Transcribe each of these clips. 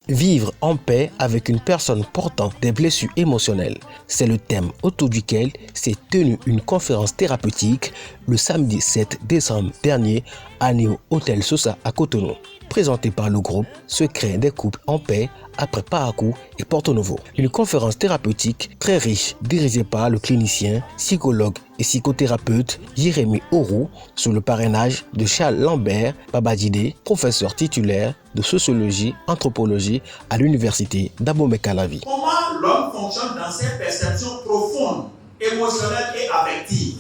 Vivre en paix avec une personne portant des blessures émotionnelles, c'est le thème autour duquel s'est tenue une conférence thérapeutique le samedi 7 décembre dernier à Néo Hôtel Sosa à Cotonou, présentée par le groupe Secret des couples en paix après Parakou et Porto Novo. Une conférence thérapeutique très riche dirigée par le clinicien, psychologue et psychothérapeute Jérémy Orou sous le parrainage de Charles Lambert Babadide, professeur titulaire de sociologie, anthropologie à l'université d'Abomey-Calavi. Comment l'homme fonctionne dans ses perceptions profondes, émotionnelles et affectives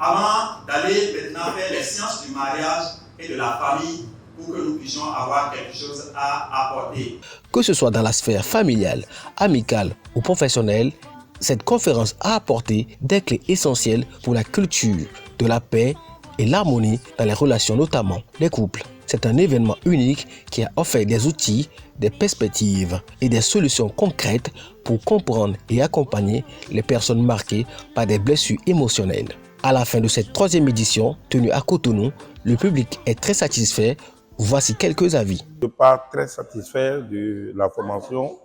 avant d'aller maintenant faire les sciences du mariage et de la famille pour que nous puissions avoir quelque chose à apporter. Que ce soit dans la sphère familiale, amicale ou professionnelle, cette conférence a apporté des clés essentielles pour la culture de la paix et l'harmonie dans les relations, notamment les couples. C'est un événement unique qui a offert des outils, des perspectives et des solutions concrètes pour comprendre et accompagner les personnes marquées par des blessures émotionnelles. À la fin de cette 3e édition, tenue à Cotonou, le public est très satisfait. Voici quelques avis. Je ne suis pas très satisfait de la formation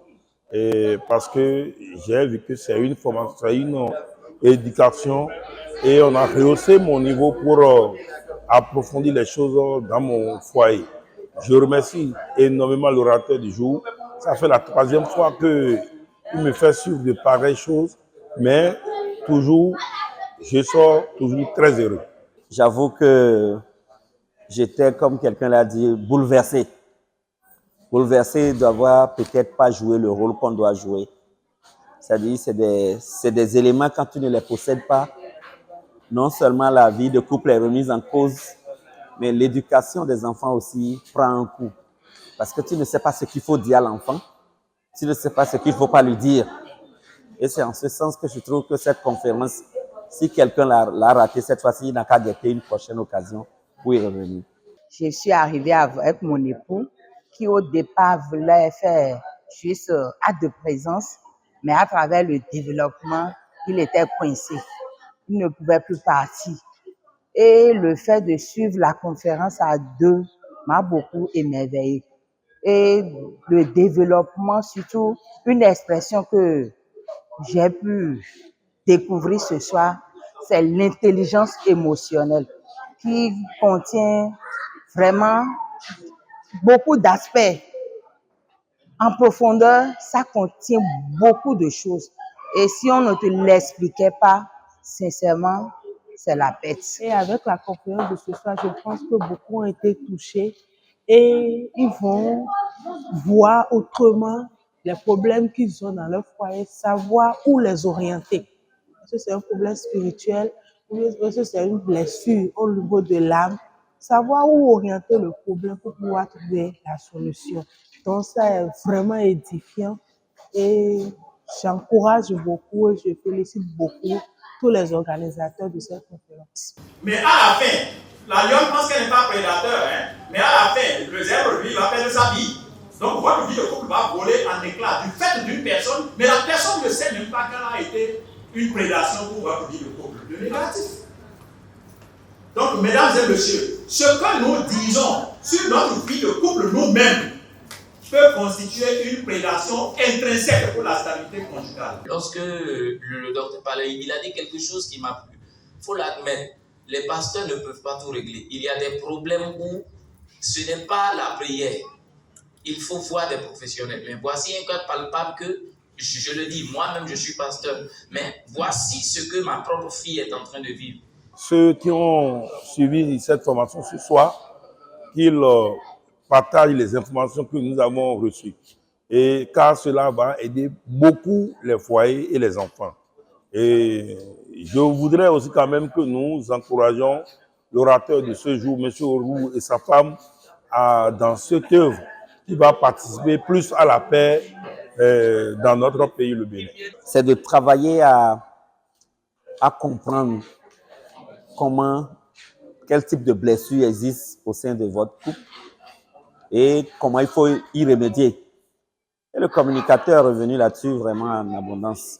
parce que j'ai vu que c'est une formation, c'est une éducation et on a rehaussé mon niveau pour approfondir les choses dans mon foyer. Je remercie énormément l'orateur du jour. Ça fait la 3e fois qu'il me fait suivre de pareilles choses, mais toujours, je sors toujours très heureux. J'avoue que j'étais, comme quelqu'un l'a dit, bouleversé. Bouleversé d'avoir peut-être pas joué le rôle qu'on doit jouer. C'est-à-dire, c'est des éléments, quand tu ne les possèdes pas, non seulement la vie de couple est remise en cause, mais l'éducation des enfants aussi prend un coup. Parce que tu ne sais pas ce qu'il faut dire à l'enfant, tu ne sais pas ce qu'il ne faut pas lui dire. Et c'est en ce sens que je trouve que cette conférence, si quelqu'un l'a raté cette fois-ci, il n'a qu'à guetter une prochaine occasion pour y revenir. Je suis arrivée avec mon époux qui au départ voulait faire juste acte de présence, mais à travers le développement, il était coincé. Il ne pouvait plus partir. Et le fait de suivre la conférence à 2 m'a beaucoup émerveillée. Et le développement, surtout une expression que j'ai pu découvrir ce soir, c'est l'intelligence émotionnelle qui contient vraiment beaucoup d'aspects. En profondeur, ça contient beaucoup de choses. Et si on ne te l'expliquait pas, sincèrement, c'est la bête. Et avec la conférence de ce soir, je pense que beaucoup ont été touchés et ils vont voir autrement les problèmes qu'ils ont dans leur foyer, savoir où les orienter. Est-ce que c'est un problème spirituel ou est-ce que c'est une blessure au niveau de l'âme? Savoir où orienter le problème pour pouvoir trouver la solution. Donc, ça est vraiment édifiant et j'encourage beaucoup et je félicite beaucoup tous les organisateurs de cette conférence. Mais à la fin, la lionne pense qu'elle n'est pas prédateur, mais à la fin, le zèbre, lui, va perdre sa vie. Donc, votre vie de couple va voler en éclats du fait d'une personne, mais la personne ne sait même pas qu'elle a été une prédation pour votre vie de couple. Le négatif. Donc, mesdames et messieurs, ce que nous disons sur notre vie de couple nous-mêmes peut constituer une prédation intrinsèque pour la stabilité conjugale. Lorsque le docteur parlait, il a dit quelque chose qui m'a plu. Il faut l'admettre, les pasteurs ne peuvent pas tout régler. Il y a des problèmes où ce n'est pas la prière. Il faut voir des professionnels. Mais voici un cas palpable que, je le dis, moi-même je suis pasteur, mais voici ce que ma propre fille est en train de vivre. Ceux qui ont suivi cette formation ce soir, qu'ils partagent les informations que nous avons reçues. Et car cela va aider beaucoup les foyers et les enfants. Et je voudrais aussi quand même que nous encourageons l'orateur de ce jour, M. Orou et sa femme, dans cette œuvre qui va participer plus à la paix dans notre pays, le Bénin. C'est de travailler à comprendre quel type de blessure existe au sein de votre couple et comment il faut y remédier. Et le communicateur est revenu là-dessus vraiment en abondance.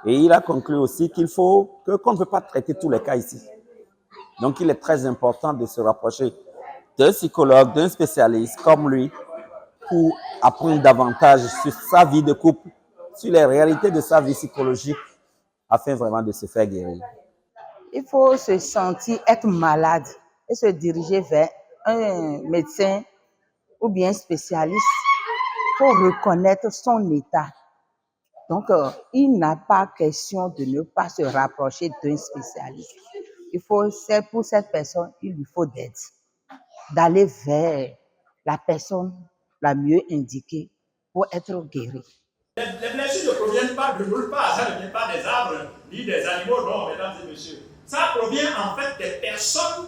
Et il a conclu aussi qu'on ne peut pas traiter tous les cas ici. Donc, il est très important de se rapprocher d'un psychologue, d'un spécialiste comme lui, pour apprendre davantage sur sa vie de couple, sur les réalités de sa vie psychologique, afin vraiment de se faire guérir. Il faut se sentir être malade et se diriger vers un médecin ou bien spécialiste pour reconnaître son état. Donc, il n'a pas question de ne pas se rapprocher d'un spécialiste. C'est pour cette personne, il lui faut d'aide, d'aller vers la personne la mieux indiquée pour être guéri. Les blessures ne proviennent pas de nulle part, ça ne vient pas des arbres ni des animaux, non, mesdames et messieurs. Ça provient en fait des personnes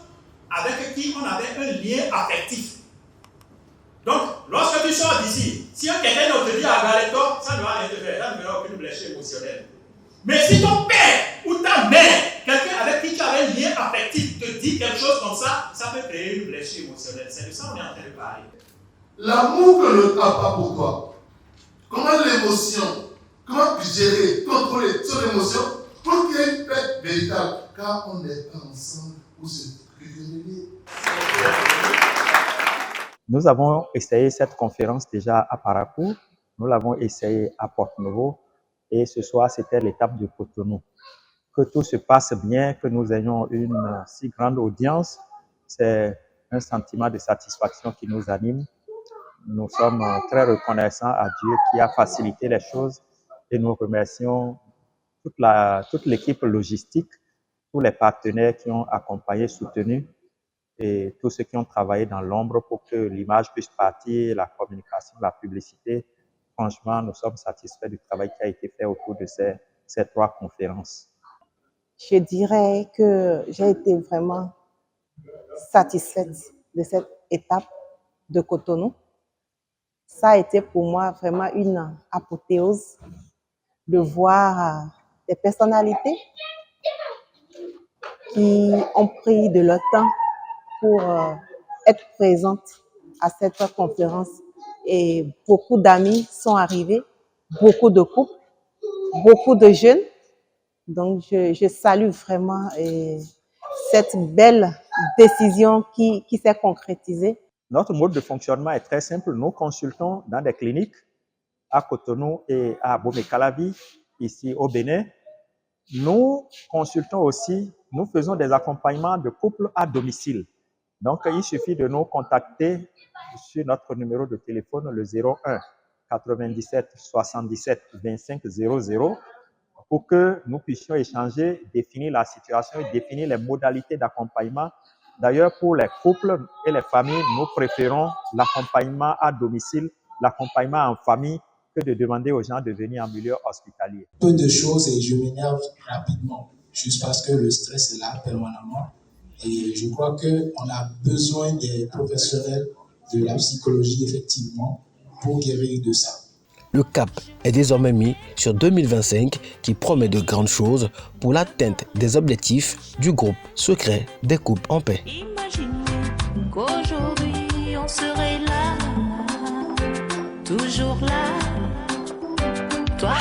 avec qui on avait un lien affectif. Donc, lorsque tu sors d'ici, si quelqu'un d'autre te dit à Galéto, ça ne va rien te faire, ça ne fera aucune blessure émotionnelle. Mais si ton père ou ta mère, quelqu'un avec qui tu avais un lien affectif, te dit quelque chose comme ça peut créer une blessure émotionnelle. C'est de ça qu'on est en train de parler. L'amour que l'autre n'a pas pour toi, comment l'émotion, comment gérer, contrôler son émotion pour qu'il y ait une paix véritable, car on est ensemble pour se réunir. Nous avons essayé cette conférence déjà à Parakou, nous l'avons essayé à Porto-Novo et ce soir c'était l'étape de Cotonou. Que tout se passe bien, que nous ayons une si grande audience, c'est un sentiment de satisfaction qui nous anime. Nous sommes très reconnaissants à Dieu qui a facilité les choses et nous remercions toute l'équipe logistique, tous les partenaires qui ont accompagné, soutenu et tous ceux qui ont travaillé dans l'ombre pour que l'image puisse partir, la communication, la publicité. Franchement, nous sommes satisfaits du travail qui a été fait autour de ces 3 conférences. Je dirais que j'ai été vraiment satisfaite de cette étape de Cotonou. Ça a été pour moi vraiment une apothéose de voir des personnalités qui ont pris de leur temps pour être présentes à cette conférence. Et beaucoup d'amis sont arrivés, beaucoup de couples, beaucoup de jeunes. Donc, je salue vraiment cette belle décision qui s'est concrétisée. Notre mode de fonctionnement est très simple. Nous consultons dans des cliniques à Cotonou et à Bomé-Calavi, ici au Bénin. Nous consultons aussi, nous faisons des accompagnements de couples à domicile. Donc, il suffit de nous contacter sur notre numéro de téléphone, le 01 97 77 25 00, pour que nous puissions échanger, définir la situation et définir les modalités d'accompagnement. D'ailleurs, pour les couples et les familles, nous préférons l'accompagnement à domicile, l'accompagnement en famille, que de demander aux gens de venir en milieu hospitalier. Peu de choses et je m'énerve rapidement, juste parce que le stress est là permanemment. Et je crois qu'on a besoin des professionnels de la psychologie, effectivement, pour guérir de ça. Le cap est désormais mis sur 2025 qui promet de grandes choses pour l'atteinte des objectifs du groupe secret des couples en paix. Imaginez qu'aujourd'hui on serait là, toujours là, toi